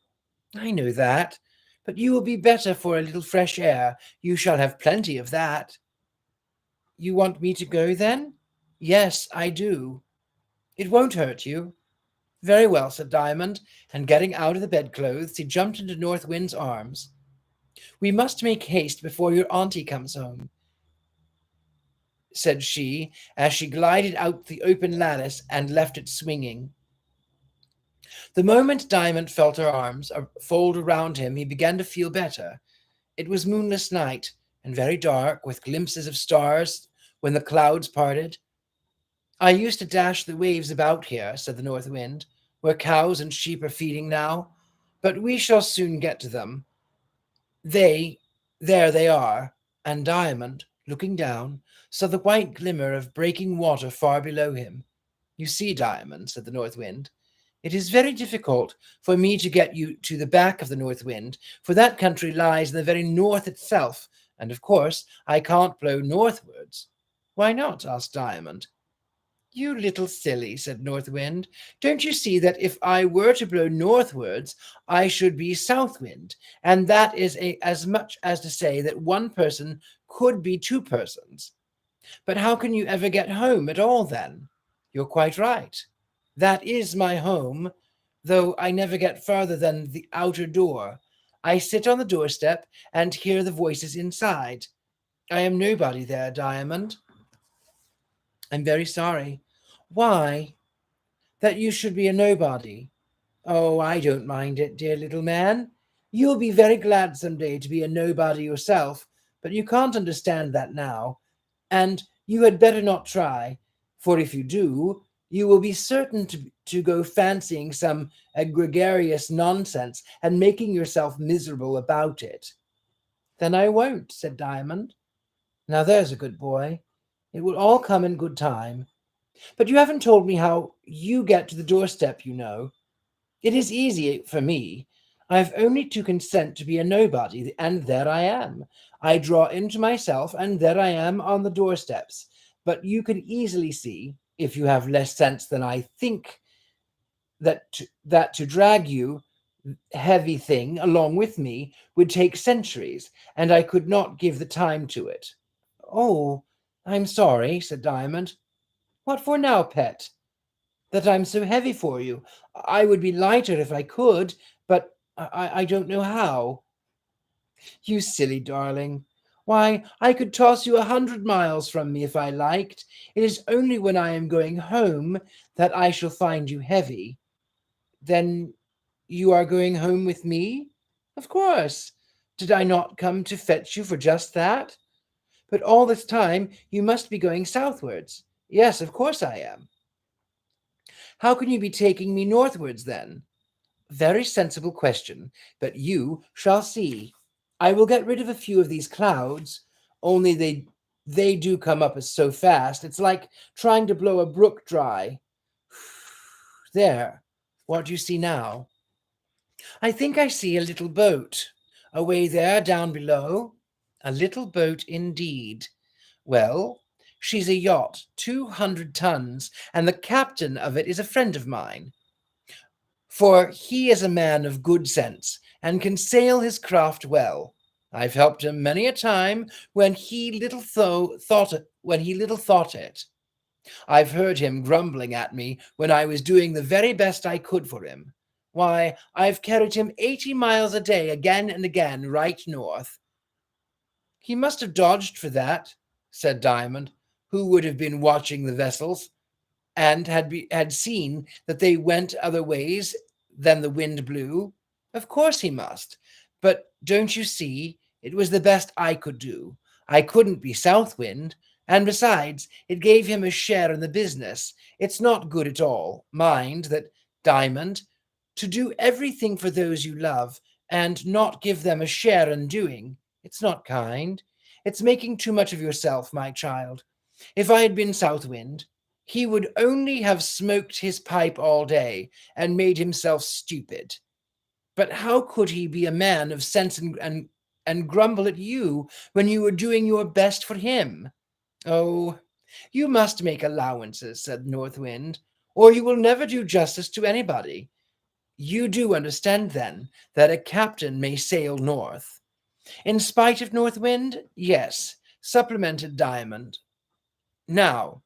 "I know that, but you will be better for a little fresh air. You shall have plenty of that." "You want me to go, then?" "Yes, I do." "It won't hurt you." "Very well," said Diamond, and getting out of the bedclothes, he jumped into North Wind's arms. "We must make haste before your auntie comes home," said she, as she glided out the open lattice and left it swinging. The moment Diamond felt her arms fold around him, he began to feel better. It was moonless night, and very dark, with glimpses of stars when the clouds parted. "I used to dash the waves about here," said the North Wind, "where cows and sheep are feeding now, but we shall soon get to them. There they are." And Diamond, looking down, saw the white glimmer of breaking water far below him. "You see, Diamond," said the North Wind, "it is very difficult for me to get you to the back of the North Wind, for that country lies in the very north itself, and of course I can't blow northwards." "Why not?" asked Diamond. "You little silly," said North Wind. "Don't you see that if I were to blow northwards, I should be South Wind, and that is as much as to say that one person could be two persons. But how can you ever get home at all, then?" "You're quite right. That is my home, though I never get further than the outer door. I sit on the doorstep and hear the voices inside. I am nobody there, Diamond." "I'm very sorry." "Why?" "That you should be a nobody." "Oh, I don't mind it, dear little man. You'll be very glad some day to be a nobody yourself, but you can't understand that now, and you had better not try, for if you do, you will be certain to go fancying some gregarious nonsense and making yourself miserable about it." "Then I won't," said Diamond. "Now there's a good boy. It will all come in good time. But you haven't told me how you get to the doorstep, you know. It is easy for me. I have only to consent to be a nobody, and there I am. I draw into myself, and there I am on the doorsteps. But you can easily see, if you have less sense than I think, that to drag you, heavy thing, along with me would take centuries, and I could not give the time to it." "Oh, I'm sorry," said Diamond. "What for now, pet?" "That I'm so heavy for you. I would be lighter if I could, but I don't know how." "You silly darling. Why, I could toss you 100 miles from me if I liked. It is only when I am going home that I shall find you heavy." "Then you are going home with me?" "Of course. Did I not come to fetch you for just that?" "But all this time you must be going southwards." "Yes, of course I am." "How can you be taking me northwards, then?" "Very sensible question, but you shall see. I will get rid of a few of these clouds, only they do come up so fast. It's like trying to blow a brook dry. There, what do you see now?" "I think I see a little boat. Away there, down below." "A little boat indeed. Well, she's a yacht, 200 tons, and the captain of it is a friend of mine, for he is a man of good sense and can sail his craft well. I've helped him many a time when he little thought when he little thought it. I've heard him grumbling at me when I was doing the very best I could for him. Why, I've carried him 80 miles a day again and again right north. He must have dodged for that, said Diamond, who would have been watching the vessels and had seen that they went other ways than the wind blew. Of course he must. But don't you see, it was the best I could do. I couldn't be South Wind, and besides, it gave him a share in the business. It's not good at all, mind that, Diamond, to do everything for those you love and not give them a share in doing. It's not kind. It's making too much of yourself, my child. If I had been South Wind, he would only have smoked his pipe all day and made himself stupid. But how could he be a man of sense and grumble at you when you were doing your best for him? Oh, you must make allowances, said North Wind, or you will never do justice to anybody. You do understand, then, that a captain may sail north. In spite of North Wind? Yes, supplemented Diamond. Now,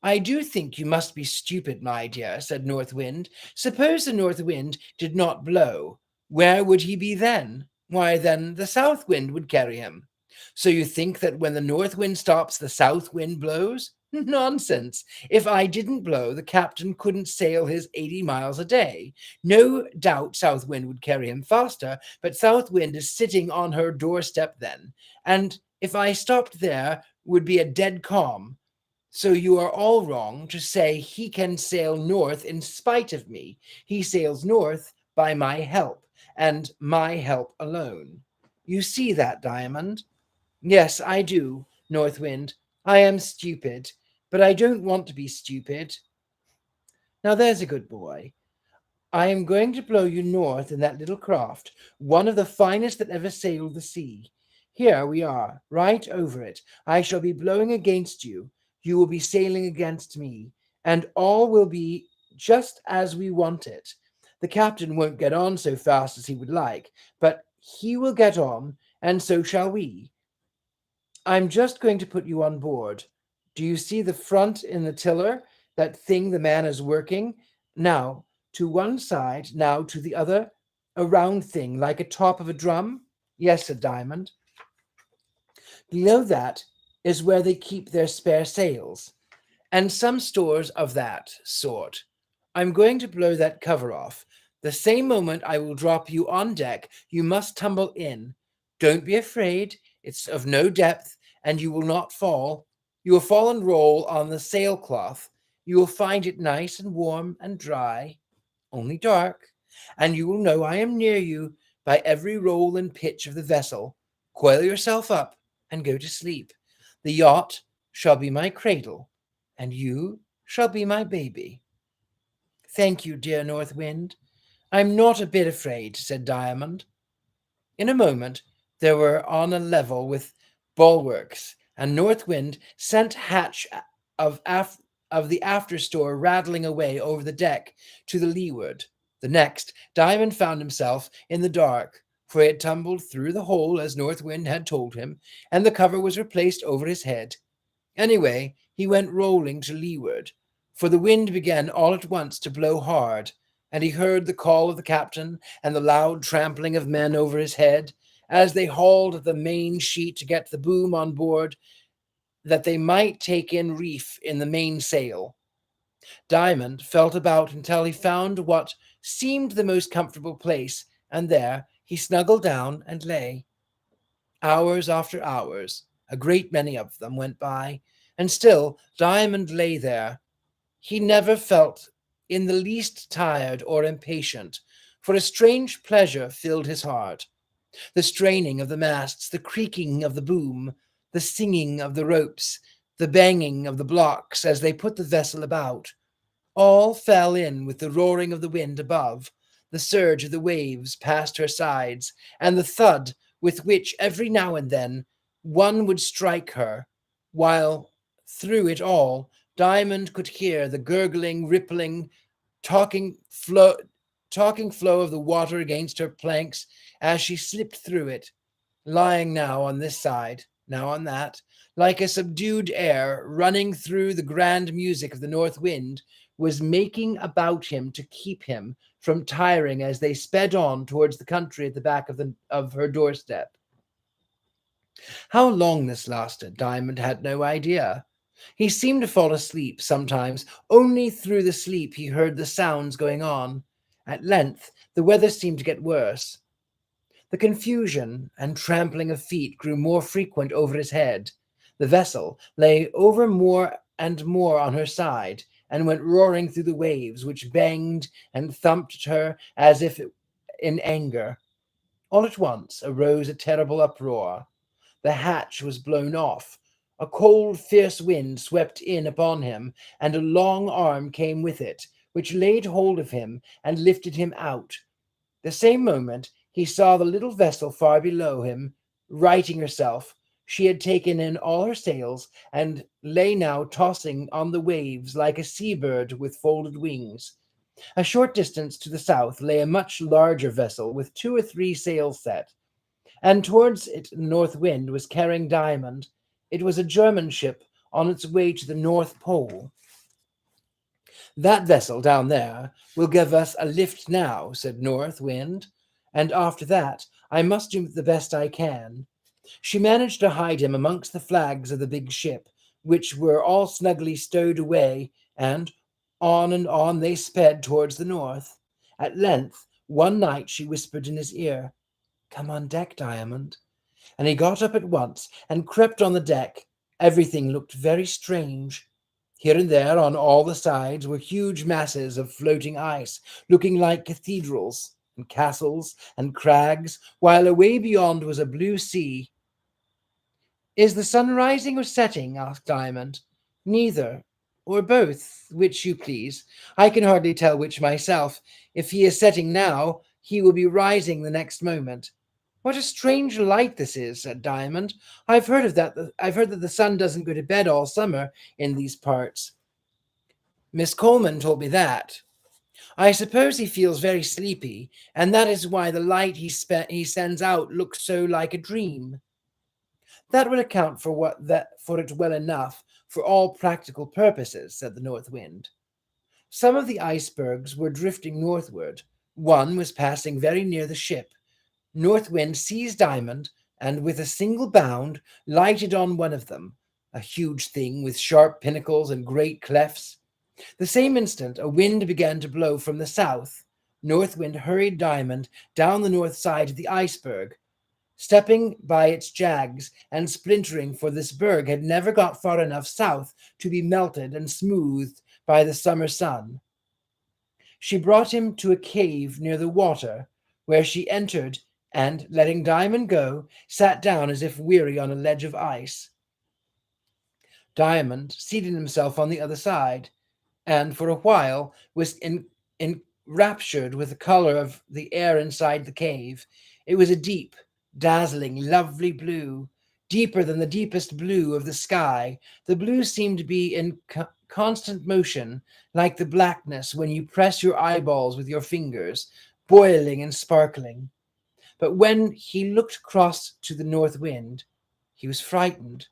I do think you must be stupid, my dear, said North Wind. Suppose the North Wind did not blow. Where would he be then? Why, then the South Wind would carry him. So you think that when the North Wind stops, the South Wind blows? Nonsense. If I didn't blow, the captain couldn't sail his 80 miles a day. No doubt South Wind would carry him faster, but South Wind is sitting on her doorstep then. And if I stopped there, would be a dead calm. So you are all wrong to say he can sail north in spite of me. He sails north by my help, and my help alone. You see that, Diamond? Yes, I do, North Wind. I am stupid, but I don't want to be stupid. Now there's a good boy. I am going to blow you north in that little craft, one of the finest that ever sailed the sea. Here we are, right over it. I shall be blowing against you. You will be sailing against me, and all will be just as we want it. The captain won't get on so fast as he would like, but he will get on, and so shall we. I'm just going to put you on board. Do you see the front in the tiller, that thing the man is working? Now, to one side, now to the other, a round thing like a top of a drum? Yes, said Diamond. Below that is where they keep their spare sails, and some stores of that sort. I'm going to blow that cover off. The same moment I will drop you on deck, you must tumble in. Don't be afraid. It's of no depth, and you will not fall. You will fall and roll on the sailcloth. You will find it nice and warm and dry, only dark, and you will know I am near you by every roll and pitch of the vessel. Coil yourself up and go to sleep. The yacht shall be my cradle, and you shall be my baby. Thank you, dear North Wind. I'm not a bit afraid, said Diamond. In a moment they were on a level with bulwarks, and North Wind sent hatch of the after store rattling away over the deck to the leeward. The next, Diamond found himself in the dark, for he had tumbled through the hole as North Wind had told him, and the cover was replaced over his head. Anyway, he went rolling to leeward, for the wind began all at once to blow hard, and he heard the call of the captain and the loud trampling of men over his head as they hauled at the main sheet to get the boom on board, that they might take in reef in the mainsail. Diamond felt about until he found what seemed the most comfortable place, and there he snuggled down and lay. Hours after hours, a great many of them, went by, and still Diamond lay there. He never felt in the least tired or impatient, for a strange pleasure filled his heart. The straining of the masts, the creaking of the boom, the singing of the ropes, the banging of the blocks as they put the vessel about, all fell in with the roaring of the wind above, the surge of the waves past her sides, and the thud with which every now and then one would strike her, while through it all Diamond could hear the gurgling, rippling, talking flow, talking flow of the water against her planks as she slipped through it, lying now on this side, Now on that, like a subdued air running through the grand music of the north wind, was making about him to keep him from tiring as they sped on towards the country at the back of her doorstep. How long this lasted, Diamond had no idea. He seemed to fall asleep sometimes. Only through the sleep he heard the sounds going on. At length, the weather seemed to get worse. The confusion and trampling of feet grew more frequent over his head. The vessel lay over more and more on her side, and went roaring through the waves, which banged and thumped at her as if in anger. All at once arose a terrible uproar. The hatch was blown off. A cold, fierce wind swept in upon him, and a long arm came with it, which laid hold of him and lifted him out. The same moment he saw the little vessel far below him, righting herself. She had taken in all her sails, and lay now tossing on the waves like a sea-bird with folded wings. A short distance to the south lay a much larger vessel with 2 or 3 sails set, and towards it the north wind was carrying Diamond. It was a German ship on its way to the North Pole. "That vessel down there will give us a lift now," said North Wind, "and after that I must do the best I can." She managed to hide him amongst the flags of the big ship, which were all snugly stowed away, and on they sped towards the north. At length, one night she whispered in his ear, "Come on deck, Diamond." And he got up at once and crept on the deck. Everything looked very strange. Here and there on all the sides were huge masses of floating ice, looking like cathedrals and castles and crags, while away beyond was a blue sea. "Is the sun rising or setting?" asked Diamond. "Neither, or both, which you please. I can hardly tell which myself. If he is setting now, he will be rising the next moment." "What a strange light this is," said Diamond. I've heard that the sun doesn't go to bed all summer in these parts. Miss Coleman told me that. I suppose he feels very sleepy, and that is why the light he sends out looks so like a dream." "That would account for it well enough for all practical purposes," said the North Wind. Some of the icebergs were drifting northward. One was passing very near the ship. North Wind seized Diamond, and with a single bound lighted on one of them, a huge thing with sharp pinnacles and great clefts. The same instant a wind began to blow from the south. North Wind hurried Diamond down the north side of the iceberg, stepping by its jags and splintering, for this berg had never got far enough south to be melted and smoothed by the summer sun. She brought him to a cave near the water, where she entered and, letting Diamond go, sat down as if weary on a ledge of ice. Diamond seated himself on the other side, and for a while was enraptured with the color of the air inside the cave. It was a deep, dazzling, lovely blue, deeper than the deepest blue of the sky. The blue seemed to be in constant motion, like the blackness when you press your eyeballs with your fingers, boiling and sparkling. But when he looked across to the North Wind, he was frightened.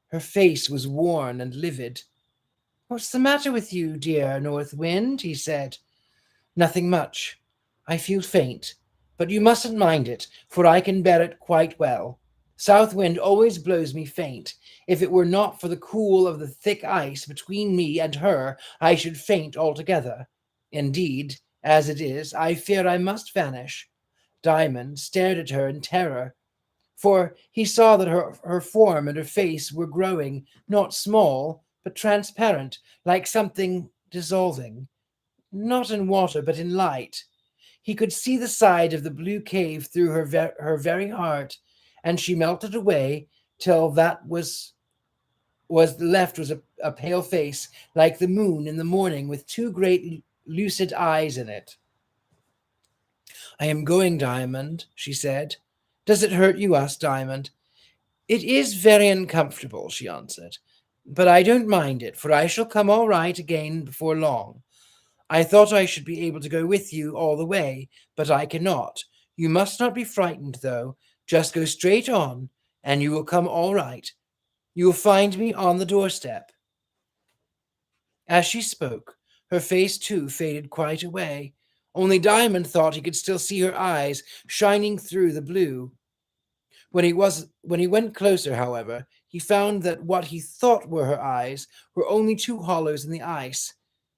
Her face was worn and livid. "What's the matter with you, dear North Wind?" he said. "Nothing much. I feel faint, but you mustn't mind it, for I can bear it quite well. South Wind always blows me faint. If it were not for the cool of the thick ice between me and her, I should faint altogether. Indeed, as it is, I fear I must vanish." Diamond stared at her in terror, for he saw that her form and her face were growing, not small, but transparent, like something dissolving, not in water, but in light. He could see the side of the blue cave through her very heart, and she melted away till that was left was a pale face, like the moon in the morning, with 2 great lucid eyes in it. "I am going, Diamond," she said. "Does it hurt you?" asked Diamond. "It is very uncomfortable," she answered, "but I don't mind it, for I shall come all right again before long. I thought I should be able to go with you all the way, but I cannot. You must not be frightened, though. Just go straight on. and you will come all right. You will find me on the doorstep." As she spoke, her face too faded quite away. Only Diamond thought he could still see her eyes shining through the blue. When he went closer, however, he found that what he thought were her eyes were only two hollows in the ice.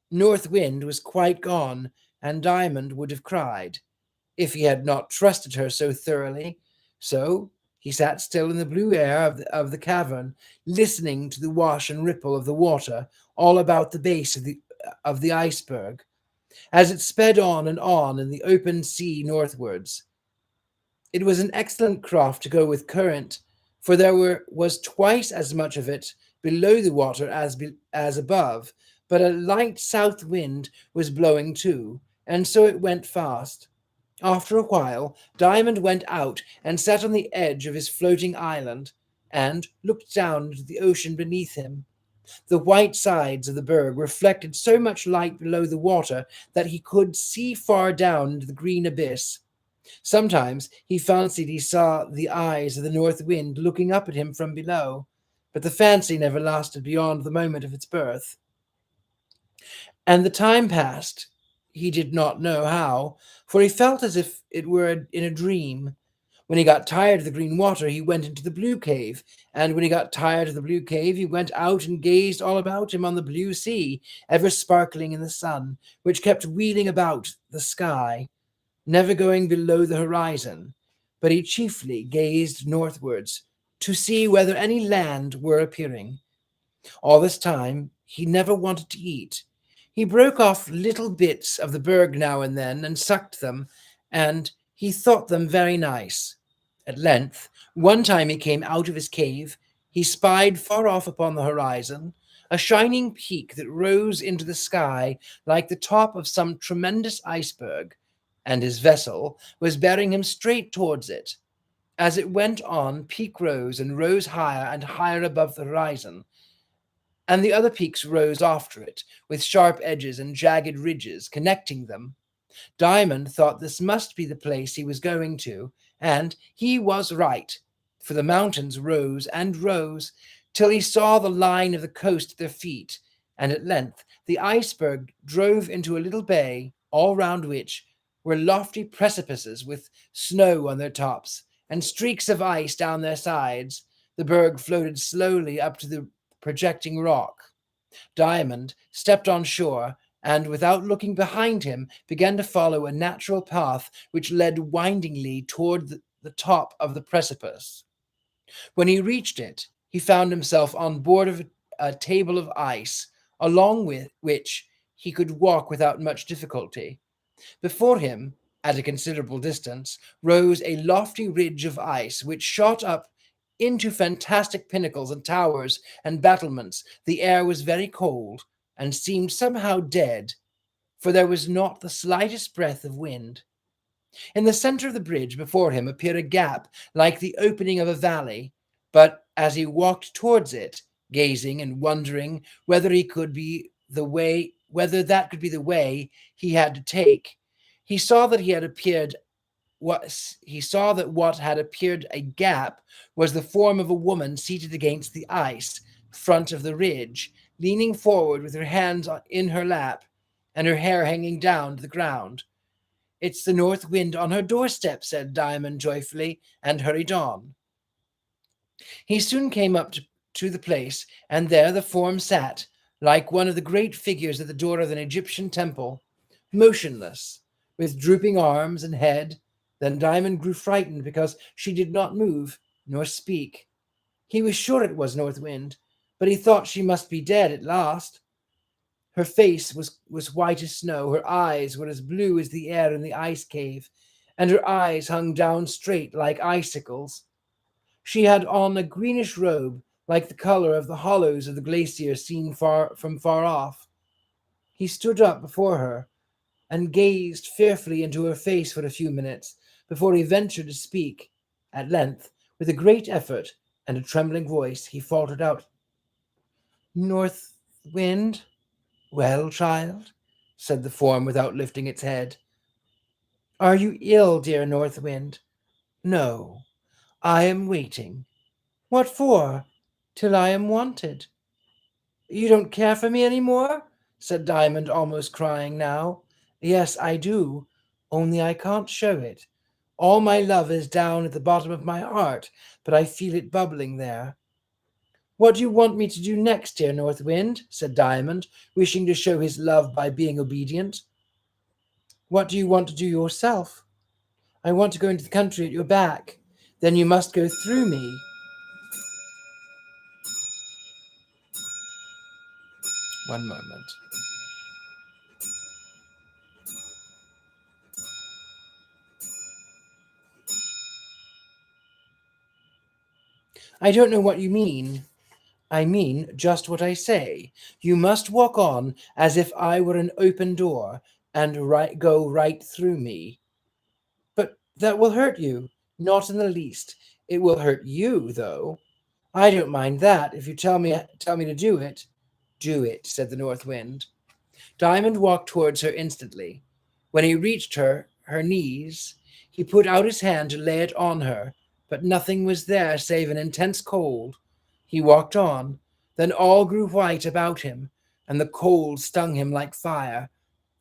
North Wind was quite gone, and Diamond would have cried, if he had not trusted her so thoroughly. So he sat still in the blue air of the cavern, listening to the wash and ripple of the water all about the base of the iceberg, as it sped on in the open sea northwards. It was an excellent craft to go with current, for was twice as much of it below the water as above, but a light south wind was blowing too, and so it went fast. After a while, Diamond went out and sat on the edge of his floating island, and looked down into the ocean beneath him. The white sides of the berg reflected so much light below the water that he could see far down into the green abyss. Sometimes he fancied he saw the eyes of the north wind looking up at him from below, but the fancy never lasted beyond the moment of its birth. And the time passed, he did not know how, for he felt as if it were in a dream. When he got tired of the green water, he went into the blue cave, and when he got tired of the blue cave, he went out and gazed all about him on the blue sea, ever sparkling in the sun, which kept wheeling about the sky, never going below the horizon. But he chiefly gazed northwards, to see whether any land were appearing. All this time he never wanted to eat. He broke off little bits of the berg now and then and sucked them, and he thought them very nice. At length, one time he came out of his cave, he spied far off upon the horizon a shining peak that rose into the sky like the top of some tremendous iceberg, and his vessel was bearing him straight towards it. As it went on, peak rose and rose higher and higher above the horizon, and the other peaks rose after it, with sharp edges and jagged ridges connecting them. Diamond thought this must be the place he was going to, and he was right, for the mountains rose and rose till he saw the line of the coast at their feet, and at length the iceberg drove into a little bay, all round which were lofty precipices with snow on their tops, and streaks of ice down their sides. The berg floated slowly up to the projecting rock. Diamond stepped on shore, and without looking behind him, began to follow a natural path which led windingly toward the top of the precipice. When he reached it, he found himself on board of a table of ice, along with which he could walk without much difficulty. Before him, at a considerable distance, rose a lofty ridge of ice which shot up into fantastic pinnacles and towers and battlements. The air was very cold and seemed somehow dead, for there was not the slightest breath of wind. In the center of the bridge before him appeared a gap like the opening of a valley, but as he walked towards it, gazing and wondering whether that could be the way he had to take, he saw that what had appeared a gap was the form of a woman seated against the ice front of the ridge, leaning forward with her hands in her lap and her hair hanging down to the ground. "It's the north wind on her doorstep," said Diamond joyfully, and hurried on. He soon came up to the place, and there the form sat, like one of the great figures at the door of an Egyptian temple, motionless, with drooping arms and head. Then Diamond grew frightened because she did not move nor speak. He was sure it was North Wind, but he thought she must be dead at last. Her face was white as snow, her eyes were as blue as the air in the ice cave, and her eyes hung down straight like icicles. She had on a greenish robe, like the color of the hollows of the glacier seen from far off. He stood up before her and gazed fearfully into her face for a few minutes before he ventured to speak. At length, with a great effort and a trembling voice, he faltered out, "North Wind?" "Well, child?" said the form without lifting its head. "Are you ill, dear North Wind?" "No, I am waiting." What for? Till I am wanted. You don't care for me any more? Said Diamond, almost crying now. Yes, I do, only I can't show it. All my love is down at the bottom of my heart, but I feel it bubbling there. What do you want me to do next, dear North Wind? Said Diamond, wishing to show his love by being obedient. What do you want to do yourself? I want to go into the country at your back. Then you must go through me. One moment. I don't know what you mean. I mean just what I say. You must walk on as if I were an open door and go right through me. But that will hurt you. Not in the least. It will hurt you, though. I don't mind that if you tell me to do it. Do it, said the North Wind. Diamond walked towards her instantly. When he reached her knees, he put out his hand to lay it on her, but nothing was there save an intense cold. He walked on, then all grew white about him, and the cold stung him like fire.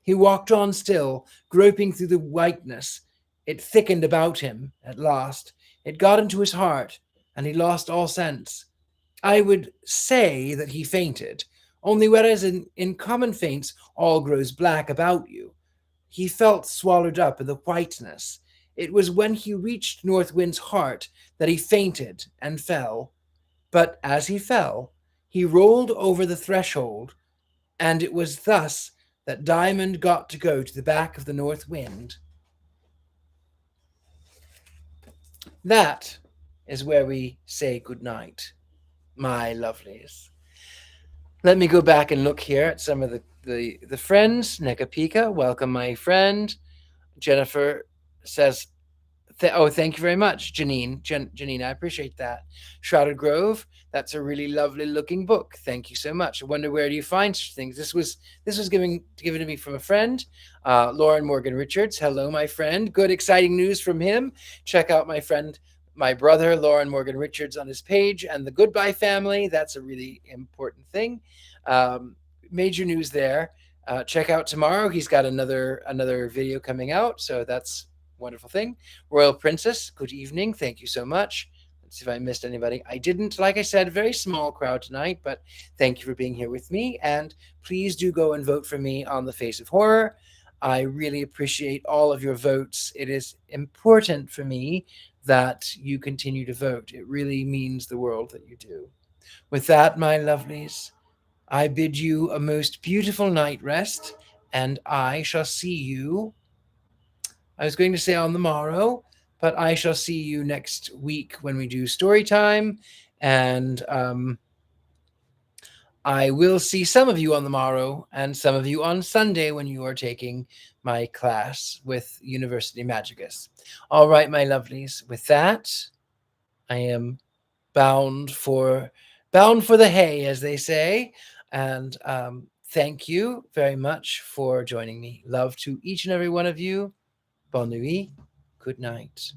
He walked on still, groping through the whiteness. It thickened about him at last. It got into his heart, and he lost all sense. I would say that he fainted, only whereas in common faints all grows black about you, he felt swallowed up in the whiteness. It was when he reached North Wind's heart that he fainted and fell. But as he fell, he rolled over the threshold, and it was thus that Diamond got to go to the back of the North Wind. That is where we say good night, my lovelies. Let me go back and look here at some of the friends. Nekapika, welcome, my friend. Jennifer says, thank you very much, Janine. Janine, I appreciate that. Shrouded Grove, that's a really lovely looking book. Thank you so much. I wonder where do you find such things? This was given to me from a friend, Lauren Morgan Richards. Hello, my friend. Good, exciting news from him. Check out my brother, Lauren Morgan Richards, on his page, and the Goodbye Family. That's a really important thing. Major news there. Check out tomorrow. He's got another video coming out, so that's a wonderful thing. Royal Princess, good evening. Thank you so much. Let's see if I missed anybody. I didn't. Like I said, very small crowd tonight, but thank you for being here with me. And please do go and vote for me on the Face of Horror. I really appreciate all of your votes. It is important for me that you continue to vote. It really means the world that you do. With that, my lovelies, I bid you a most beautiful night rest, and I shall see you. I was going to say on the morrow, but I shall see you next week when we do story time, and I will see some of you on the morrow and some of you on Sunday when you are taking my class with University Magicus. All right, my lovelies. With that, I am bound for the hay, as they say, and thank you very much for joining me. Love to each and every one of you. Bonne nuit. Good night.